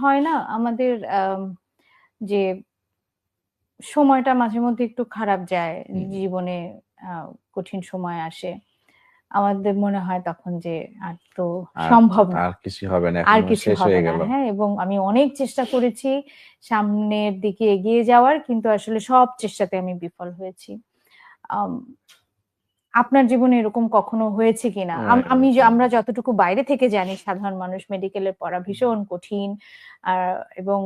হয় না আমাদের যে সময়টা মাঝে মধ্যে একটু খারাপ যায়, জীবনে কঠিন সময় আসে। আমাদের মনে হয় তখন যে আর তো সম্ভব না। আর কিছু হবে না, আর এখন কিছু শেষ হবে হয়ে না। গেল। হ্যাঁ, এবং আমি অনেক চেষ্টা করেছি সামনের দিকে এগিয়ে যাওয়ার, কিন্তু আসলে সব চেষ্টাতে আমি বিফল হয়েছি। আম আপনার জীবনে এরকম কখনো হয়েছে কিনা? আমরা যতটুকু বাইরে থেকে জানি সাধারণ মানুষ মেডিকেলের পড়া ভীষণ কঠিন। আর এবং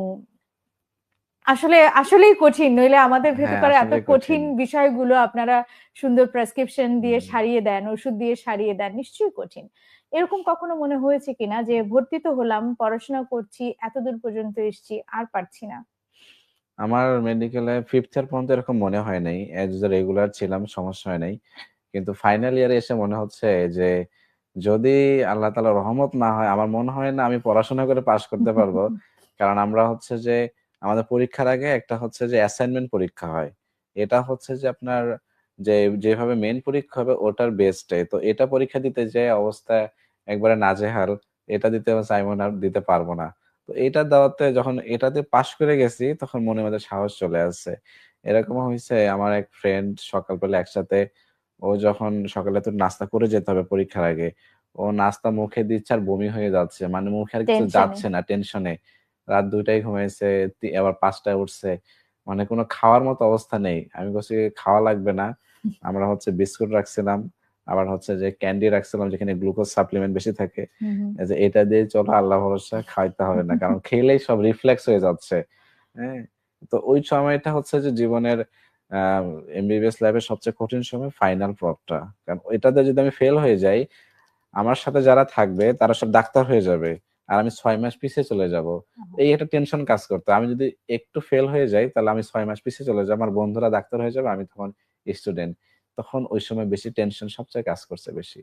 আসলেই কঠিন। নইলে আমাদের হ্যাঁ, ভেতরে এত আসলে কঠিন। কঠিন বিষয়গুলো আপনারা সুন্দর প্রেসক্রিপশন দিয়ে সারিয়ে দেন, ওষুধ দিয়ে সারিয়ে দেন। নিশ্চয়ই কঠিন। এরকম কখনো মনে হয়েছে কিনা যে ভর্তি তো হলাম, পড়াশোনা করছি, এতদূর পর্যন্ত এসেছি, আর পারছি না? আমার মেডিকেলে 5th ইয়ার পর্যন্ত এরকম মনে হয় নাই। এজ এ রেগুলার ছিলাম, সমস্যা হয় নাই। কিন্তু ফাইনাল ইয়ারে এসে মনে হচ্ছে যে যদি আল্লাহ তাআলার রহমত না হয়, আমার মনে হয় না আমি পড়াশোনা করে পাস করতে পারবো। কারণ আমরা হচ্ছে যে আমাদের পরীক্ষার আগে একটা হচ্ছে যে অ্যাসাইনমেন্ট পরীক্ষা হয়। এটা হচ্ছে যে আপনার যেভাবে মেইন পরীক্ষা হবে ওটার বেসডে। তো এটা পরীক্ষা দিতে যেয়ে অবস্থা একবারে নাজেহাল। এটা দিতে চাইবো না, দিতে পারবো না। তো এটা দেওয়াতে যখন এটাতে পাস করে গেছি তখন মনের মধ্যে সাহস চলে আসছে। এরকম হইছে আমার এক ফ্রেন্ড সকালবেলা একসাথে, ও যখন সকালে তো নাস্তা করে যেতে হবে পরীক্ষার আগে। ও নাস্তা মুখে দিচ্ছে আর বমি হয়ে যাচ্ছে। মানে মুখে আর কিছু টেনশনে। যাচ্ছে না টেনশনে। রাত ২টায় ঘুমাইছে, আবার ৫টায় উঠছে। মানে কোনো খাওয়ার মতো অবস্থা নেই। আমি বলছি খাওয়া লাগবে না। আমরা হচ্ছে বিস্কুট রাখছিলাম। আবার হচ্ছে যে ক্যান্ডি রাখছিলাম যেখানে গ্লুকোজ সাপ্লিমেন্ট বেশি থাকে। হুম, হুম। এই যে এটা দিয়ে চলো আল্লাহ ভরসা খাইতে হবে না। কারণ খেলেই সব রিফ্লেক্স হয়ে যাচ্ছে। হ্যাঁ? তো ওই সময়টা হচ্ছে যে জীবনের আ এমবিবিএস লাইফের সবচেয়ে কঠিন সময় ফাইনাল পথটা। কারণ ওইটাতে যদি আমি ফেল হয়ে যাই, আমার সাথে যারা থাকবে তারা সব ডাক্তার হয়ে যাবে। আর আমি ৬ মাস পিছিয়ে চলে যাবো। এই একটা টেনশন কাজ করতো। আমি যদি একটু ফেল হয়ে যাই তাহলে আমি ৬ মাস পিছিয়ে চলে যাবো। আমার বন্ধুরা ডাক্তার হয়ে যাবে, আমি তখন স্টুডেন্ট। তখন ওই সময় বেশি টেনশন সবচেয়ে কাজ করছে বেশি।